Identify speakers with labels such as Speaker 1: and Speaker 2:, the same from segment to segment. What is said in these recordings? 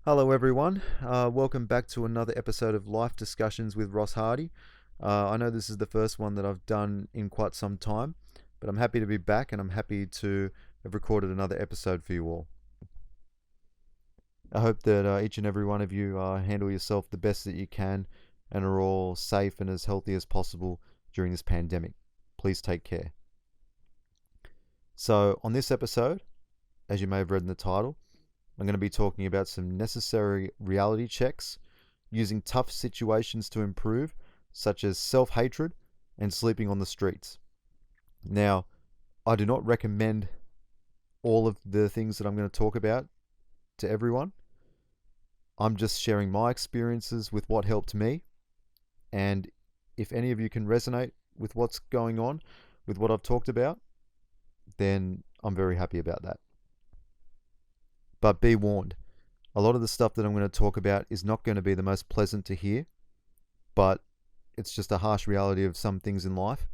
Speaker 1: Hello, everyone. Welcome back to another episode of Life Discussions with Ross Hardy. I know this is the first one that I've done in quite some time, but I'm happy to be back and I'm happy to have recorded another episode for you all. I hope that each and every one of you handle yourself the best that you can and are all safe and as healthy as possible during this pandemic. Please take care. So, on this episode, as you may have read in the title, I'm going to be talking about some necessary reality checks using tough situations to improve, such as self hatred and sleeping on the streets. Now, I do not recommend all of the things that I'm going to talk about to everyone. I'm just sharing my experiences with what helped me. And if any of you can resonate with what's going on, with what I've talked about, then I'm very happy about that. But be warned, a lot of the stuff that I'm going to talk about is not going to be the most pleasant to hear, but it's just a harsh reality of some things in life.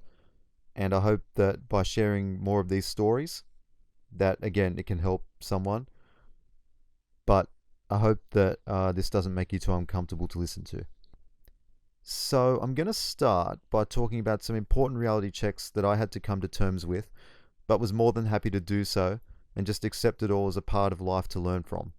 Speaker 1: And I hope that by sharing more of these stories, that again, it can help someone. But I hope that this doesn't make you too uncomfortable to listen to. So I'm going to start by talking about some important reality checks that I had to come to terms with, but was more than happy to do so and just accept it all as a part of life to learn from.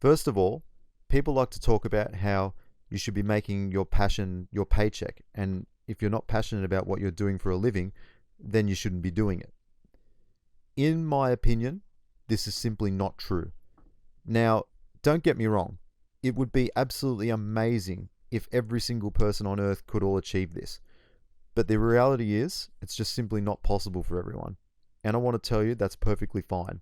Speaker 1: First of all, people like to talk about how you should be making your passion your paycheck, and if you're not passionate about what you're doing for a living, then you shouldn't be doing it. In my opinion, this is simply not true. Now, don't get me wrong, it would be absolutely amazing if every single person on earth could all achieve this. But the reality is, it's just simply not possible for everyone. And I want to tell you that's perfectly fine.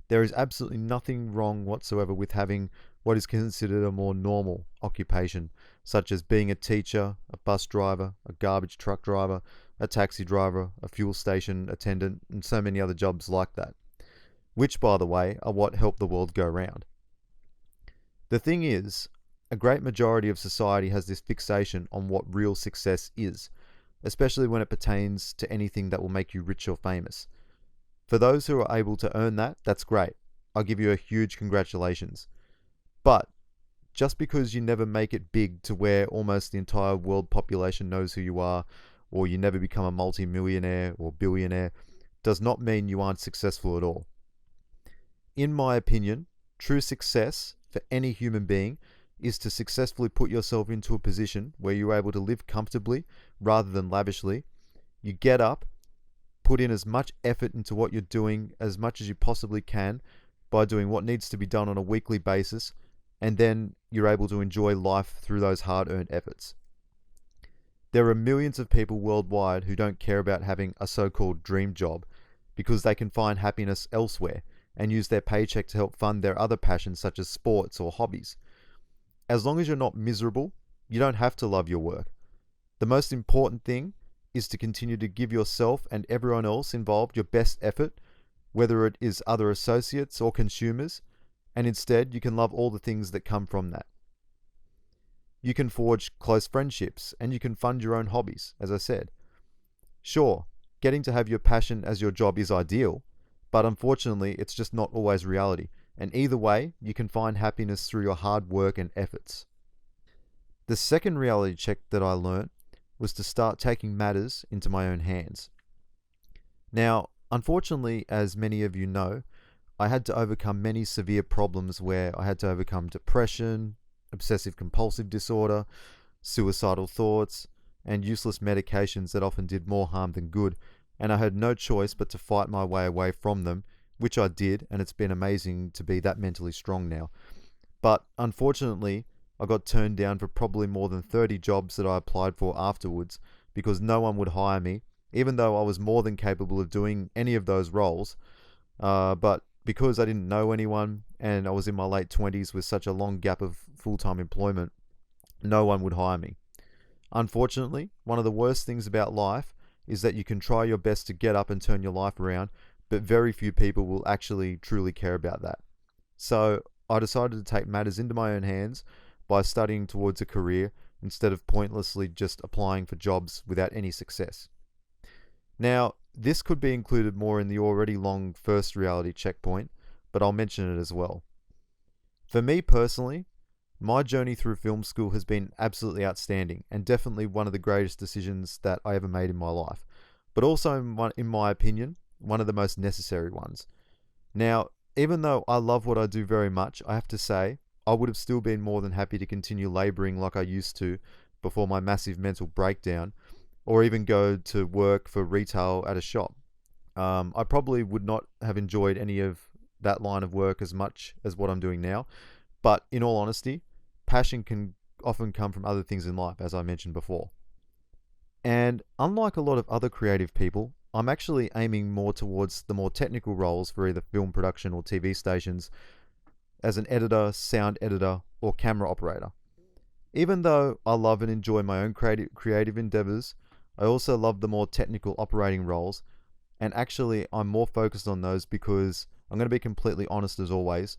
Speaker 1: There is absolutely nothing wrong whatsoever with having what is considered a more normal occupation, such as being a teacher, a bus driver, a garbage truck driver, a taxi driver, a fuel station attendant, and so many other jobs like that, which, by the way, are what help the world go round. The thing is, a great majority of society has this fixation on what real success is, especially when it pertains to anything that will make you rich or famous. For those who are able to earn that, that's great. I'll give you a huge congratulations. But just because you never make it big to where almost the entire world population knows who you are, or you never become a multi-millionaire or billionaire, does not mean you aren't successful at all. In my opinion, true success for any human being is to successfully put yourself into a position where you're able to live comfortably rather than lavishly. You get up, put in as much effort into what you're doing as much as you possibly can by doing what needs to be done on a weekly basis, and then you're able to enjoy life through those hard-earned efforts. There are millions of people worldwide who don't care about having a so-called dream job because they can find happiness elsewhere and use their paycheck to help fund their other passions such as sports or hobbies. As long as you're not miserable, you don't have to love your work. The most important thing is to continue to give yourself and everyone else involved your best effort, whether it is other associates or consumers, and instead you can love all the things that come from that. You can forge close friendships and you can fund your own hobbies, as I said. Sure, getting to have your passion as your job is ideal, but unfortunately it's just not always reality. And either way, you can find happiness through your hard work and efforts. The second reality check that I learned was to start taking matters into my own hands. Now, unfortunately, as many of you know, I had to overcome many severe problems where I had to overcome depression, obsessive compulsive disorder, suicidal thoughts, and useless medications that often did more harm than good, and I had no choice but to fight my way away from them, which I did, and it's been amazing to be that mentally strong now. But unfortunately, I got turned down for probably more than 30 jobs that I applied for afterwards because no one would hire me, even though I was more than capable of doing any of those roles. But because I didn't know anyone and I was in my late 20s with such a long gap of full-time employment, no one would hire me. Unfortunately, one of the worst things about life is that you can try your best to get up and turn your life around, but very few people will actually truly care about that. So I decided to take matters into my own hands by studying towards a career instead of pointlessly just applying for jobs without any success. Now, this could be included more in the already long first reality checkpoint, but I'll mention it as well. For me personally, my journey through film school has been absolutely outstanding and definitely one of the greatest decisions that I ever made in my life, but also, in my opinion, one of the most necessary ones. Now, even though I love what I do very much, I have to say, I would have still been more than happy to continue labouring like I used to before my massive mental breakdown, or even go to work for retail at a shop. I probably would not have enjoyed any of that line of work as much as what I'm doing now, but in all honesty, passion can often come from other things in life, as I mentioned before. And unlike a lot of other creative people, I'm actually aiming more towards the more technical roles for either film production or TV stations as an editor, sound editor, or camera operator. Even though I love and enjoy my own creative endeavors, I also love the more technical operating roles, and actually I'm more focused on those because I'm going to be completely honest as always.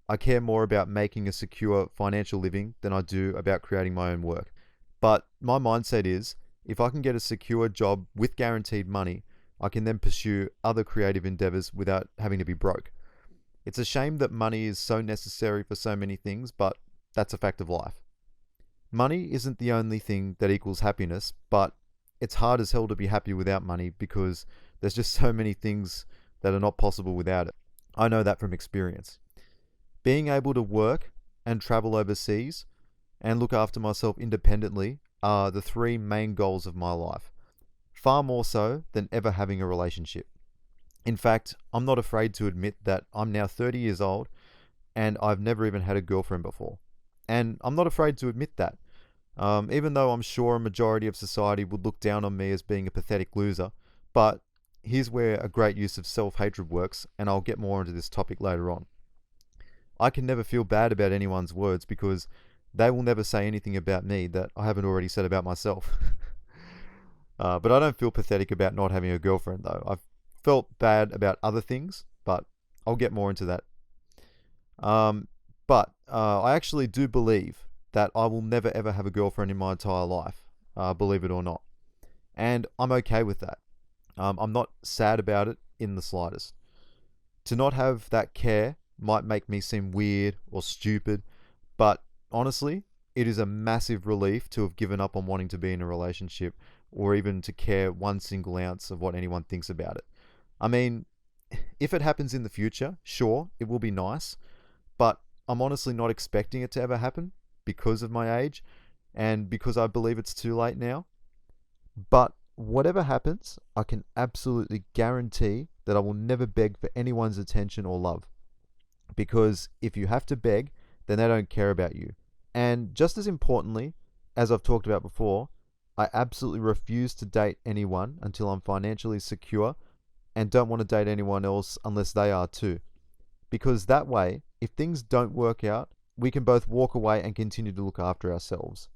Speaker 1: I care more about making a secure financial living than I do about creating my own work. But my mindset is, if I can get a secure job with guaranteed money, I can then pursue other creative endeavors without having to be broke. It's a shame that money is so necessary for so many things, but that's a fact of life. Money isn't the only thing that equals happiness, but it's hard as hell to be happy without money because there's just so many things that are not possible without it. I know that from experience. Being able to work and travel overseas and look after myself independently are the three main goals of my life, far more so than ever having a relationship. In fact, I'm not afraid to admit that I'm now 30 years old and I've never even had a girlfriend before. And I'm not afraid to admit that. Even though I'm sure a majority of society would look down on me as being a pathetic loser. But here's where a great use of self-hatred works, and I'll get more into this topic later on. I can never feel bad about anyone's words because they will never say anything about me that I haven't already said about myself. But I don't feel pathetic about not having a girlfriend though. I've felt bad about other things, but I'll get more into that. But I actually do believe that I will never ever have a girlfriend in my entire life, believe it or not. And I'm okay with that. I'm not sad about it in the slightest. To not have that care might make me seem weird or stupid, but honestly, it is a massive relief to have given up on wanting to be in a relationship or even to care one single ounce of what anyone thinks about it. I mean, if it happens in the future, sure, it will be nice, but I'm honestly not expecting it to ever happen because of my age and because I believe it's too late now. But whatever happens, I can absolutely guarantee that I will never beg for anyone's attention or love. Because if you have to beg, then they don't care about you. And just as importantly, as I've talked about before, I absolutely refuse to date anyone until I'm financially secure and don't want to date anyone else unless they are too. Because that way, if things don't work out, we can both walk away and continue to look after ourselves.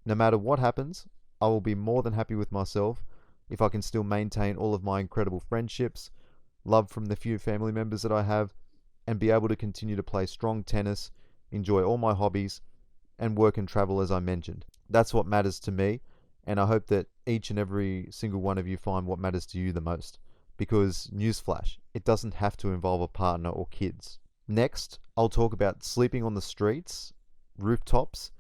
Speaker 1: No matter what happens, I will be more than happy with myself if I can still maintain all of my incredible friendships, love from the few family members that I have, and be able to continue to play strong tennis, enjoy all my hobbies, and work and travel as I mentioned. That's what matters to me, and I hope that each and every single one of you find what matters to you the most. Because, newsflash, it doesn't have to involve a partner or kids. Next, I'll talk about sleeping on the streets, rooftops,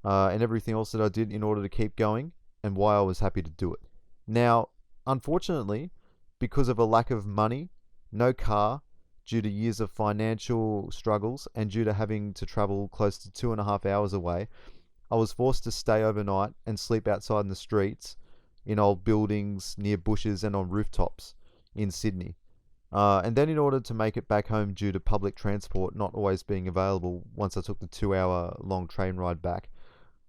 Speaker 1: and everything else that I did in order to keep going, and why I was happy to do it. Now, unfortunately, because of a lack of money, no car, due to years of financial struggles, and due to having to travel close to 2.5 hours away, I was forced to stay overnight and sleep outside in the streets, in old buildings, near bushes, and on rooftops in Sydney. And then in order to make it back home due to public transport not always being available once I took the 2-hour long train ride back,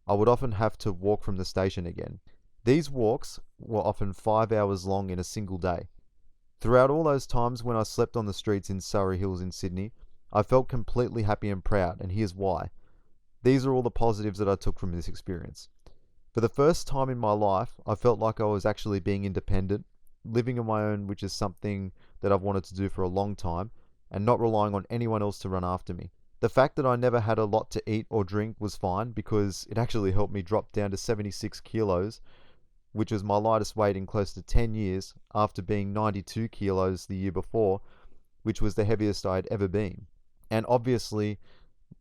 Speaker 1: I would often have to walk from the station again. These walks were often 5 hours long in a single day. Throughout all those times when I slept on the streets in Surrey Hills in Sydney, I felt completely happy and proud, and here's why. These are all the positives that I took from this experience. For the first time in my life, I felt like I was actually being independent, living on my own, which is something that I've wanted to do for a long time, and not relying on anyone else to run after me. The fact that I never had a lot to eat or drink was fine because it actually helped me drop down to 76 kilos, which was my lightest weight in close to 10 years after being 92 kilos the year before, which was the heaviest I had ever been. And obviously,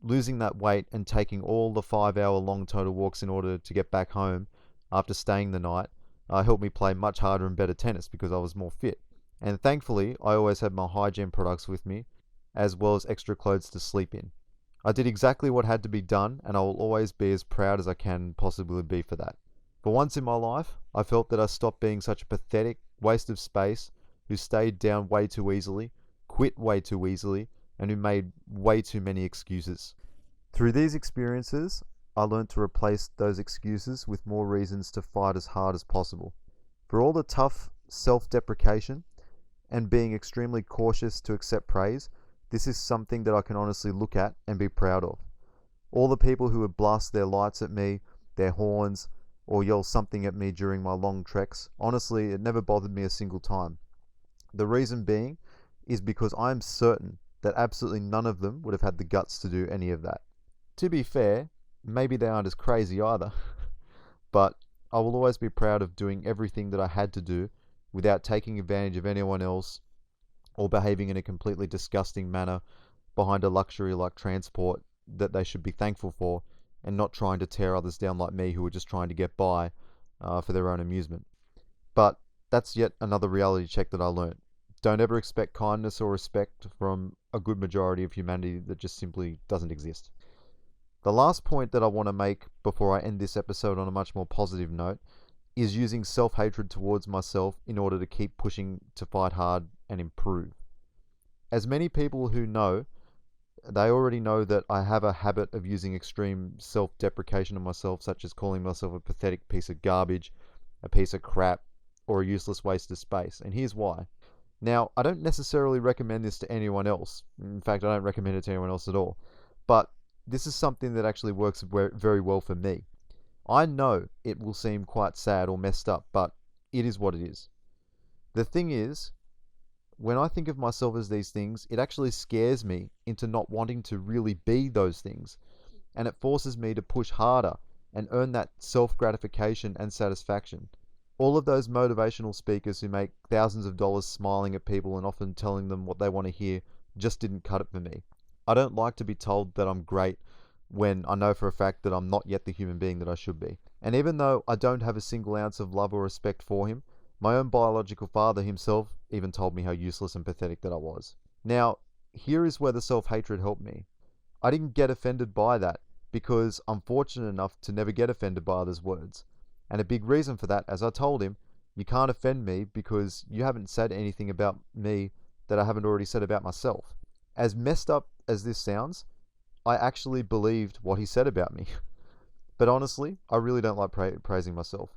Speaker 1: Losing that weight and taking all the 5 hour long total walks in order to get back home after staying the night helped me play much harder and better tennis because I was more fit. And thankfully, I always had my hygiene products with me, as well as extra clothes to sleep in. I did exactly what had to be done, and I will always be as proud as I can possibly be for that. For once in my life, I felt that I stopped being such a pathetic waste of space who stayed down way too easily, quit way too easily, and who made way too many excuses. Through these experiences, I learned to replace those excuses with more reasons to fight as hard as possible. For all the tough self deprecation and being extremely cautious to accept praise, this is something that I can honestly look at and be proud of. All the people who would blast their lights at me, their horns, or yell something at me during my long treks, honestly, it never bothered me a single time. The reason being is because I am certain that absolutely none of them would have had the guts to do any of that. To be fair, maybe they aren't as crazy either, but I will always be proud of doing everything that I had to do without taking advantage of anyone else or behaving in a completely disgusting manner behind a luxury like transport that they should be thankful for, and not trying to tear others down like me who are just trying to get by for their own amusement. But that's yet another reality check that I learned. Don't ever expect kindness or respect from a good majority of humanity that just simply doesn't exist. The last point that I want to make before I end this episode on a much more positive note is using self-hatred towards myself in order to keep pushing to fight hard and improve. As many people who know, they already know that I have a habit of using extreme self-deprecation of myself, such as calling myself a pathetic piece of garbage, a piece of crap, or a useless waste of space. And here's why. Now, I don't necessarily recommend this to anyone else. In fact, I don't recommend it to anyone else at all. But this is something that actually works very well for me. I know it will seem quite sad or messed up, but it is what it is. The thing is, when I think of myself as these things, it actually scares me into not wanting to really be those things. And it forces me to push harder and earn that self-gratification and satisfaction. All of those motivational speakers who make thousands of dollars smiling at people and often telling them what they want to hear just didn't cut it for me. I don't like to be told that I'm great when I know for a fact that I'm not yet the human being that I should be. And even though I don't have a single ounce of love or respect for him, my own biological father himself even told me how useless and pathetic that I was. Now, here is where the self-hatred helped me. I didn't get offended by that because I'm fortunate enough to never get offended by others' words. And a big reason for that, as I told him, you can't offend me because you haven't said anything about me that I haven't already said about myself. As messed up as this sounds, I actually believed what he said about me. But honestly, I really don't like praising myself.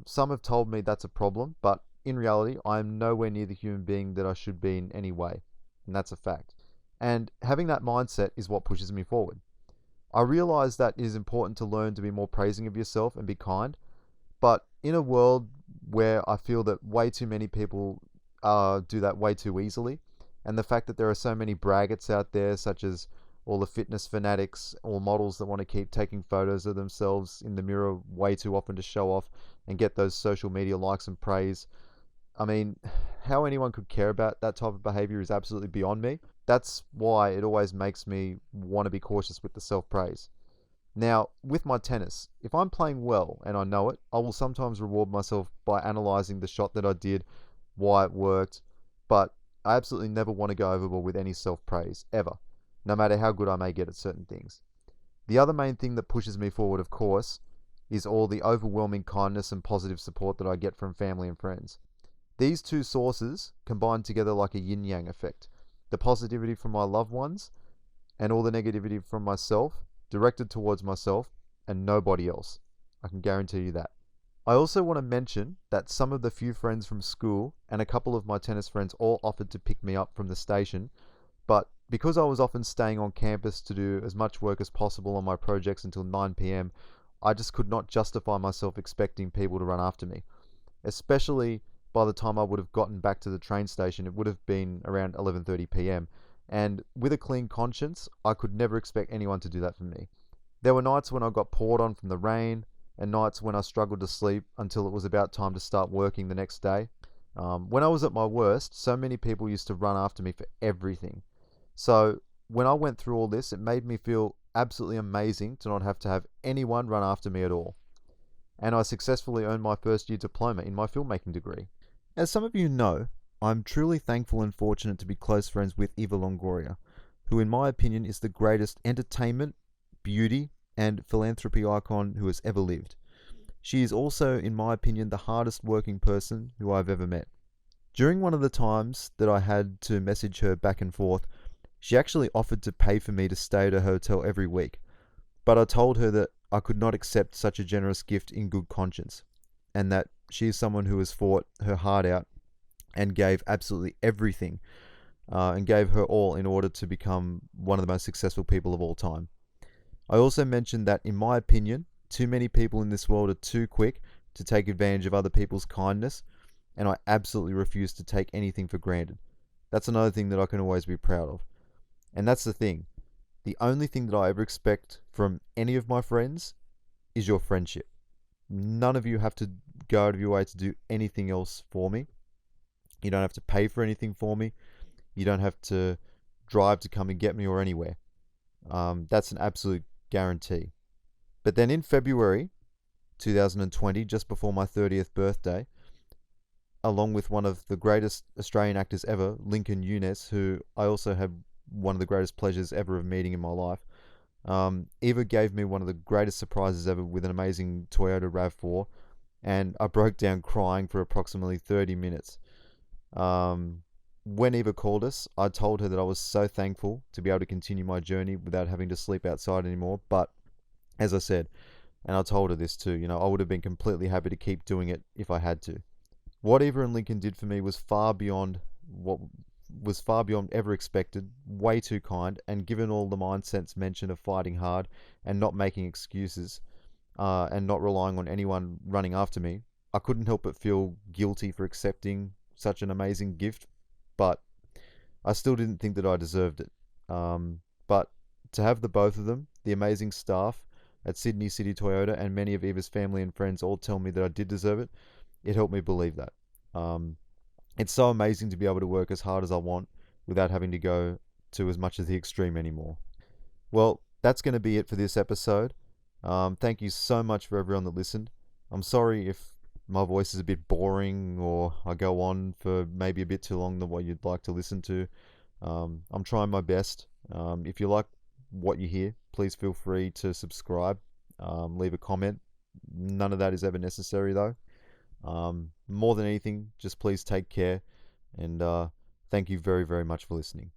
Speaker 1: Some have told me that's a problem, but in reality, I am nowhere near the human being that I should be in any way. And that's a fact. And having that mindset is what pushes me forward. I realize that it is important to learn to be more praising of yourself and be kind, but in a world where I feel that way too many people do that way too easily, and the fact that there are so many braggarts out there, such as all the fitness fanatics or models that want to keep taking photos of themselves in the mirror way too often to show off and get those social media likes and praise. I mean, how anyone could care about that type of behavior is absolutely beyond me. That's why it always makes me want to be cautious with the self-praise. Now, with my tennis, if I'm playing well and I know it, I will sometimes reward myself by analyzing the shot that I did, why it worked, but I absolutely never want to go overboard with any self-praise, ever, no matter how good I may get at certain things. The other main thing that pushes me forward, of course, is all the overwhelming kindness and positive support that I get from family and friends. These two sources combine together like a yin-yang effect. The positivity from my loved ones and all the negativity from myself, directed towards myself and nobody else. I can guarantee you that. I also want to mention that some of the few friends from school and a couple of my tennis friends all offered to pick me up from the station, but because I was often staying on campus to do as much work as possible on my projects until 9 p.m, I just could not justify myself expecting people to run after me. Especially by the time I would have gotten back to the train station, it would have been around 11:30 p.m. And with a clean conscience, I could never expect anyone to do that for me. There were nights when I got poured on from the rain, and nights when I struggled to sleep until it was about time to start working the next day. When I was at my worst, so many people used to run after me for everything. So when I went through all this, it made me feel absolutely amazing to not have to have anyone run after me at all. And I successfully earned my first year diploma in my filmmaking degree. As some of you know, I'm truly thankful and fortunate to be close friends with Eva Longoria, who, in my opinion, is the greatest entertainment, beauty, and philanthropy icon who has ever lived. She is also, in my opinion, the hardest working person who I've ever met. During one of the times that I had to message her back and forth, she actually offered to pay for me to stay at her hotel every week, but I told her that I could not accept such a generous gift in good conscience, and that she is someone who has fought her heart out and gave absolutely everything, and gave her all in order to become one of the most successful people of all time. I also mentioned that, in my opinion, too many people in this world are too quick to take advantage of other people's kindness, and I absolutely refuse to take anything for granted. That's another thing that I can always be proud of. And that's the thing. The only thing that I ever expect from any of my friends is your friendship. None of you have to go out of your way to do anything else for me. You don't have to pay for anything for me. You don't have to drive to come and get me or anywhere. That's an absolute guarantee. But then in February 2020, just before my 30th birthday, along with one of the greatest Australian actors ever, Lincoln Younes, who I also had one of the greatest pleasures ever of meeting in my life, Eva gave me one of the greatest surprises ever with an amazing Toyota RAV4, and I broke down crying for approximately 30 minutes. When Eva called us, I told her that I was so thankful to be able to continue my journey without having to sleep outside anymore. But as I said, and I told her this too, I would have been completely happy to keep doing it if I had to. What Eva and Lincoln did for me was far beyond ever expected, way too kind, and given all the mindsets mentioned of fighting hard and not making excuses, and not relying on anyone running after me, I couldn't help but feel guilty for accepting such an amazing gift, but I still didn't think that I deserved it. But to have the both of them, the amazing staff at Sydney City Toyota, and many of Eva's family and friends all tell me that I did deserve it, it helped me believe that. It's so amazing to be able to work as hard as I want without having to go to as much of the extreme anymore. Well, that's going to be it for this episode. Thank you so much for everyone that listened. I'm sorry if my voice is a bit boring or I go on for maybe a bit too long than what you'd like to listen to. I'm trying my best. If you like what you hear, please feel free to subscribe, leave a comment. None of that is ever necessary though. More than anything, just please take care, and thank you very, very much for listening.